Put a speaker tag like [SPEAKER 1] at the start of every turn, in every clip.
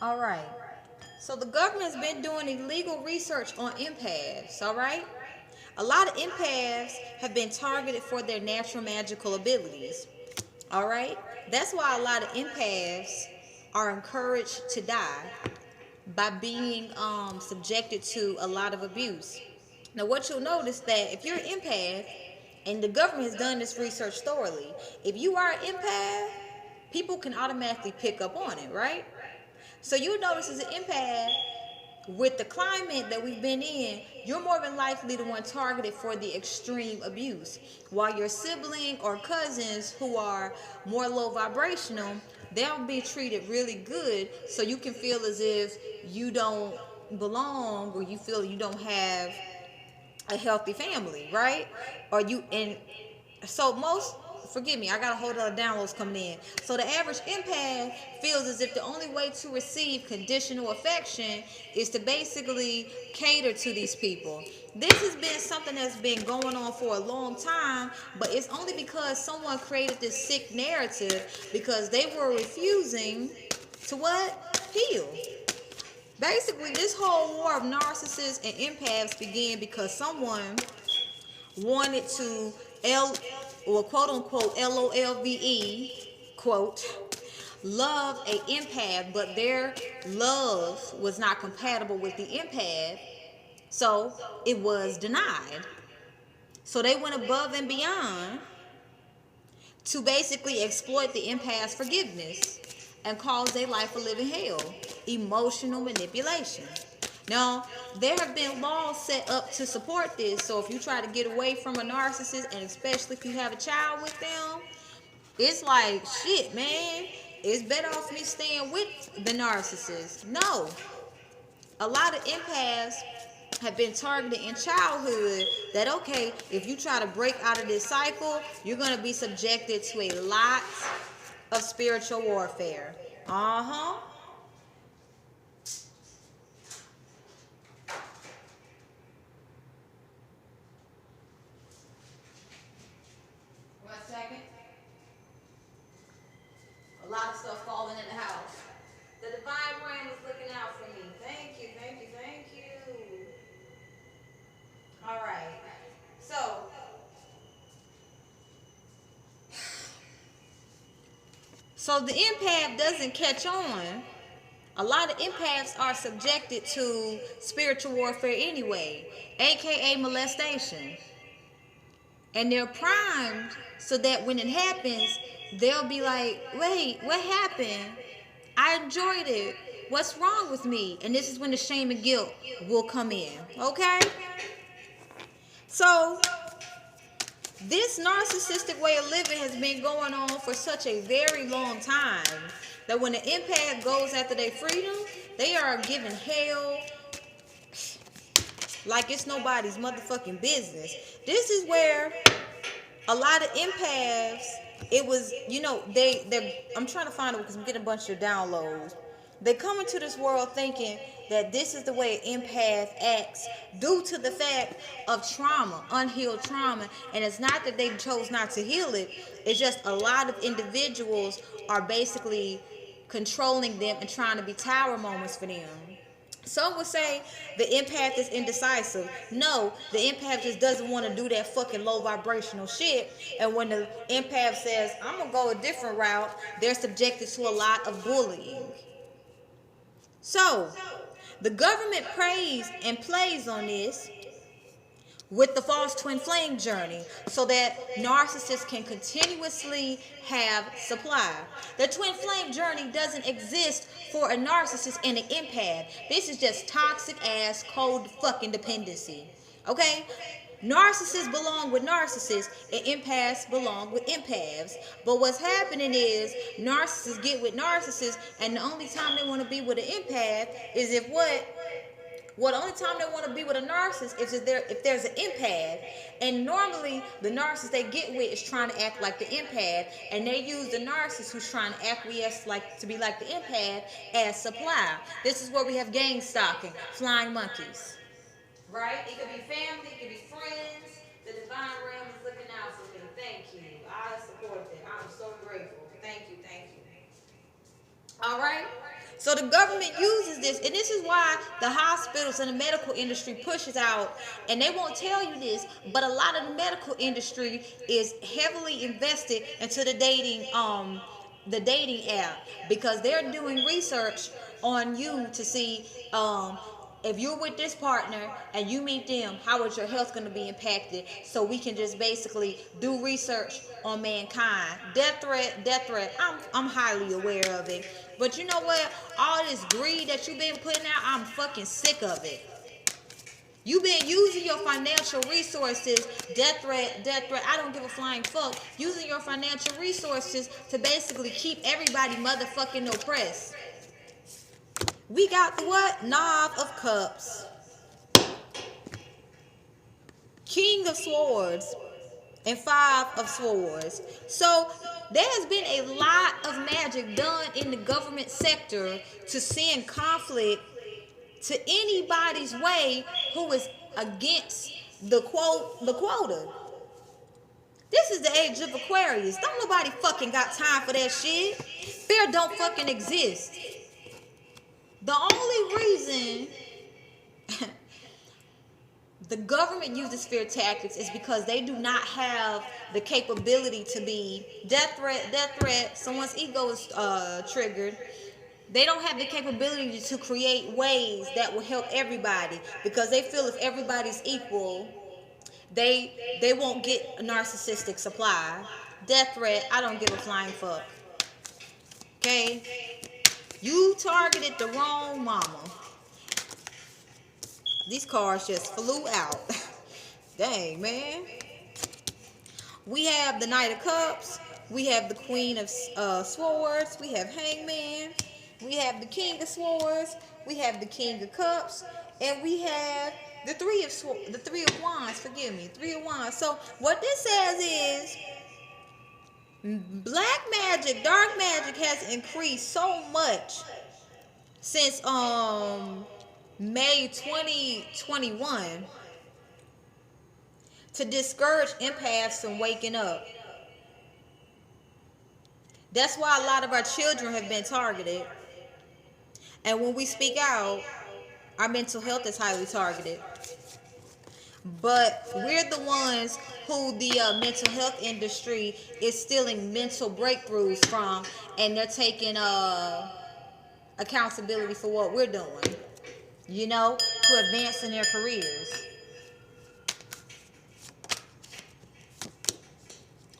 [SPEAKER 1] All right. So the government has been doing illegal research on empaths, all right? A lot of empaths have been targeted for their natural magical abilities, all right? That's why a lot of empaths are encouraged to die by being subjected to a lot of abuse. Now, what you'll notice that if you're an empath, and the government has done this research thoroughly, if you are an empath, people can automatically pick up on it, right? So you notice as an empath, with the climate that we've been in, you're more than likely the one targeted for the extreme abuse. While your sibling or cousins who are more low vibrational, they'll be treated really good, so you can feel as if you don't belong, or you feel you don't have a healthy family, right? Or you, and so most, forgive me, I got a whole lot of downloads coming in. So the average empath feels as if the only way to receive conditional affection is to basically cater to these people. This has been something that's been going on for a long time, but it's only because someone created this sick narrative because they were refusing to what? Heal. Basically, this whole war of narcissists and empaths began because someone wanted to or quote unquote LOLVE quote love a empath, but their love was not compatible with the empath, so it was denied. So they went above and beyond to basically exploit the empath's forgiveness and cause their life a living hell. Emotional manipulation. Now, there have been laws set up to support this. So if you try to get away from a narcissist, and especially if you have a child with them, it's like, shit, man, it's better off me staying with the narcissist. No. A lot of empaths have been targeted in childhood that, okay, if you try to break out of this cycle, you're going to be subjected to a lot of spiritual warfare. Uh-huh. One second. A lot of stuff falling in the house. The divine brain was looking out for me. Thank you, thank you, thank you. All right. So the empath doesn't catch on. A lot of empaths are subjected to spiritual warfare anyway, aka molestation. And they're primed so that when it happens, they'll be like, wait, what happened? I enjoyed it. What's wrong with me? And this is when the shame and guilt will come in. Okay? So, this narcissistic way of living has been going on for such a very long time that when the empath goes after their freedom, they are given hell like it's nobody's motherfucking business. This is where a lot of empaths, it was, I'm trying to find it because I'm getting a bunch of downloads. They come into this world thinking that this is the way an empath acts due to the fact of trauma, unhealed trauma. And it's not that they chose not to heal it. It's just a lot of individuals are basically controlling them and trying to be tower moments for them. Some would say the empath is indecisive. No, the empath just doesn't want to do that fucking low vibrational shit. And when the empath says, I'm going to go a different route, they're subjected to a lot of bullying. So, the government prays and plays on this with the false twin flame journey so that narcissists can continuously have supply. The twin flame journey doesn't exist for a narcissist and an empath. This is just toxic ass cold fucking dependency. Okay? Narcissists belong with narcissists and empaths belong with empaths. But what's happening is narcissists get with narcissists, and the only time they want to be with an empath is if what? Well, the only time they want to be with a narcissist is if there's an empath. And normally, the narcissist they get with is trying to act like the empath. And they use the narcissist who's trying to acquiesce to be like the empath as supply. This is where we have gang stalking, flying monkeys. Right? It could be family, it could be friends. The divine realm is looking out for me. Thank you. I support that. I'm so grateful. Thank you, thank you. All right? So the government uses this, and this is why the hospitals and the medical industry pushes out, and they won't tell you this, but a lot of the medical industry is heavily invested into the dating app, because they're doing research on you to see if you're with this partner and you meet them, how is your health going to be impacted? So we can just basically do research on mankind. Death threat. I'm highly aware of it. But you know what? All this greed that you've been putting out, I'm fucking sick of it. You've been using your financial resources, death threat, I don't give a flying fuck, using your financial resources to basically keep everybody motherfucking oppressed. We got the what? Knave of Cups, King of Swords, and Five of Swords. So there has been a lot of magic done in the government sector to send conflict to anybody's way who is against the quota. This is the age of Aquarius. Don't nobody fucking got time for that shit. Fear don't fucking exist. The only reason the government uses fear tactics is because they do not have the capability to be death threat. Someone's ego is triggered. They don't have the capability to create ways that will help everybody, because they feel if everybody's equal, they won't get a narcissistic supply. Death threat, I don't give a flying fuck. Okay? You targeted the wrong mama. These cards just flew out. Dang, man. We have the Knight of Cups. We have the Queen of Swords. We have Hangman. We have the King of Swords. We have the King of Cups. And we have the Three of Wands. Forgive me. Three of Wands. So what this says is, black magic, dark magic has increased so much since May 2021 to discourage empaths from waking up. That's why a lot of our children have been targeted. And when we speak out, our mental health is highly targeted. But we're the ones who the mental health industry is stealing mental breakthroughs from, and they're taking accountability for what we're doing, you know, to advance in their careers.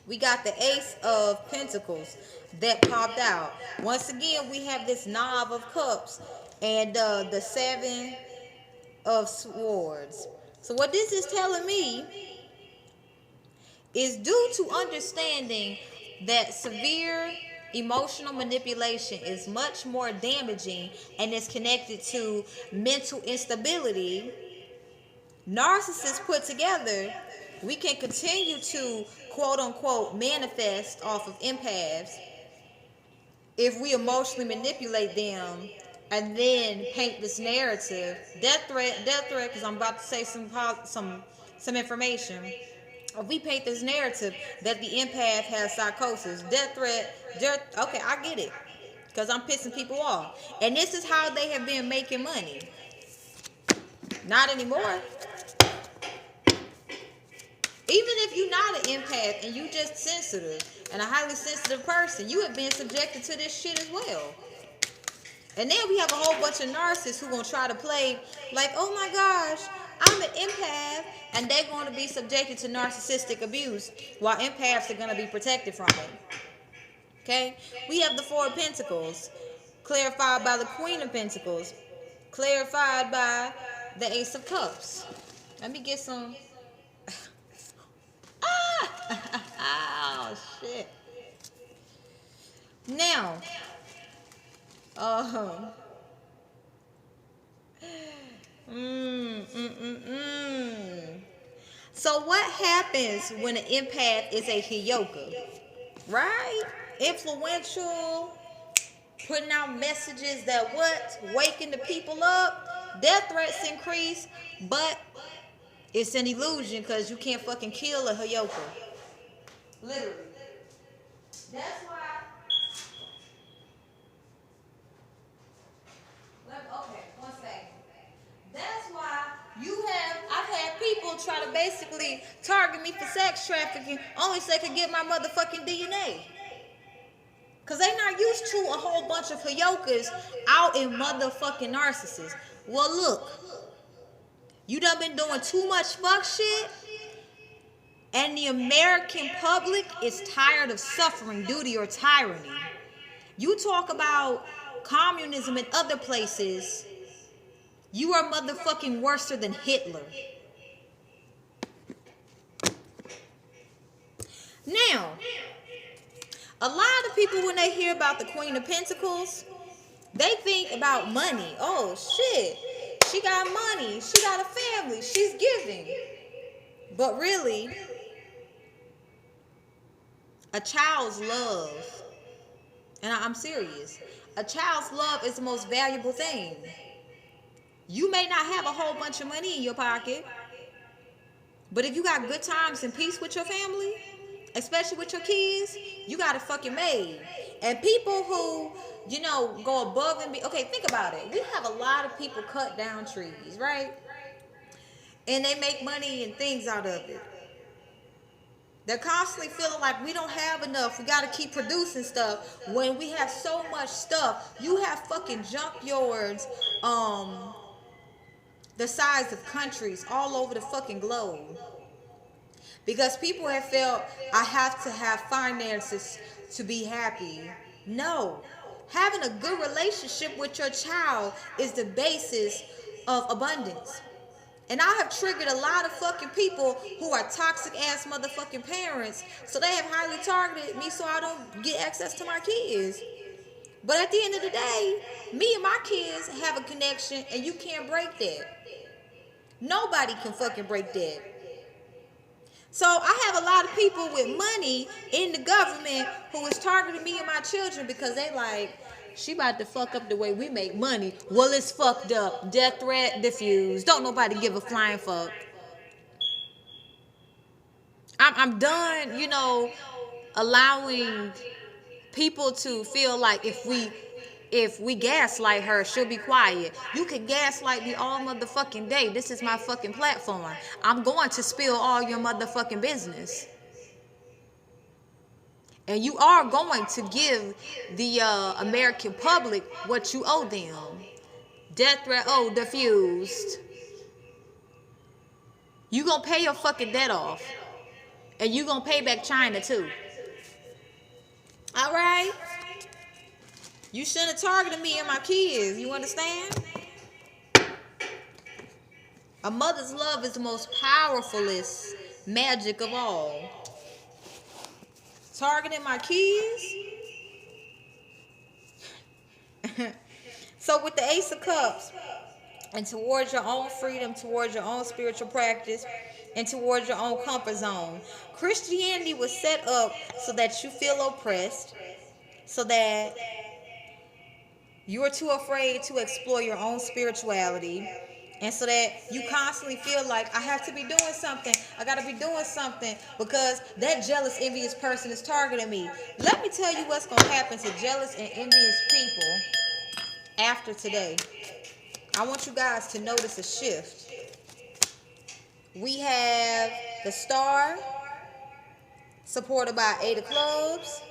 [SPEAKER 1] We got the Ace of Pentacles that popped out. Once again, we have this Knave of Cups and the Seven of Swords. So what this is telling me is, due to understanding that severe emotional manipulation is much more damaging and is connected to mental instability, narcissists put together, we can continue to quote unquote manifest off of empaths if we emotionally manipulate them and then paint this narrative. Death threat, because I'm about to say some information. If we paint this narrative that the empath has psychosis, death threat, okay, I get it, because I'm pissing people off. And this is how they have been making money. Not anymore. Even if you're not an empath and you just sensitive and a highly sensitive person, you have been subjected to this shit as well. And then we have a whole bunch of narcissists who gonna try to play like, oh my gosh, I'm an empath, and they're going to be subjected to narcissistic abuse while empaths are going to be protected from it. Okay? We have the Four of Pentacles, clarified by the Queen of Pentacles, clarified by the Ace of Cups. Let me get some. Oh, shit. Now, so what happens when an empath is a htiw? Right? Influential, putting out messages that waking the people up. Death threats increase, but it's an illusion because you can't fucking kill a htiw. Literally. That's why basically target me for sex trafficking only so they could get my motherfucking DNA. Because they not used to a whole bunch of Hayokas out in motherfucking narcissists. Well, look, you done been doing too much fuck shit, and the American public is tired of suffering due to your tyranny. You talk about communism in other places, you are motherfucking worse than Hitler. Now, a lot of people, when they hear about the Queen of Pentacles, they think about money. Oh, shit. She got money. She got a family. She's giving. But really, a child's love, and I'm serious, a child's love is the most valuable thing. You may not have a whole bunch of money in your pocket, but if you got good times and peace with your family, especially with your kids, you got it fucking made. And people who, you know, go above and be, okay, think about it. We have a lot of people cut down trees, right? And they make money and things out of it. They're constantly feeling like we don't have enough. We got to keep producing stuff. When we have so much stuff, you have fucking junkyards, the size of countries all over the fucking globe. Because people have felt, I have to have finances to be happy. No. Having a good relationship with your child is the basis of abundance. And I have triggered a lot of fucking people who are toxic ass motherfucking parents. So they have highly targeted me so I don't get access to my kids. But at the end of the day, me and my kids have a connection and you can't break that. Nobody can fucking break that. So I have a lot of people with money in the government who is targeting me and my children because they like, she about to fuck up the way we make money. Well, it's fucked up. Death threat diffused. Don't nobody give a flying fuck. I'm done, you know, allowing people to feel like if we gaslight her, she'll be quiet. You can gaslight me all motherfucking day. This is my fucking platform. I'm going to spill all your motherfucking business. And you are going to give the American public what you owe them. Death threat, diffused. You gonna pay your fucking debt off. And you gonna pay back China too. Alright? You shouldn't have targeted me and my kids. You understand? A mother's love is the most powerfulest magic of all. Targeting my kids. So with the Ace of Cups, and towards your own freedom, towards your own spiritual practice, and towards your own comfort zone, Christianity was set up so that you feel oppressed, so that you are too afraid to explore your own spirituality, and so that you constantly feel like I have to be doing something. I got to be doing something because that jealous, envious person is targeting me. Let me tell you what's going to happen to jealous and envious people after today. I want you guys to notice a shift. We have the Star, supported by 8 of Clubs,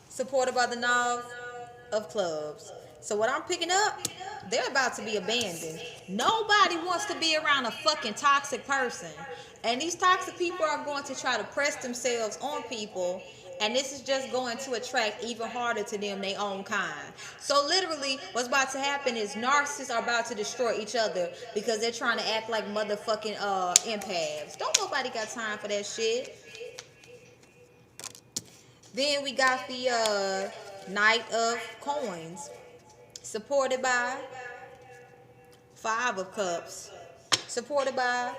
[SPEAKER 1] supported by the Nine of Clubs. So what I'm picking up, they're about to be abandoned. Nobody wants to be around a fucking toxic person. And these toxic people are going to try to press themselves on people. And this is just going to attract even harder to them, their own kind. So literally, what's about to happen is narcissists are about to destroy each other because they're trying to act like motherfucking empaths. Don't nobody got time for that shit. Then we got the Knight of Coins, supported by 5 of Cups, supported by,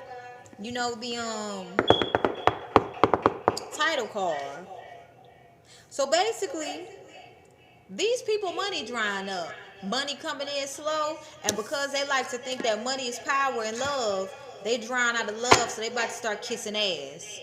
[SPEAKER 1] you know, the title card. So basically, these people money drying up, money coming in slow, and because they like to think that money is power and love, they drying out of love, so they about to start kissing ass.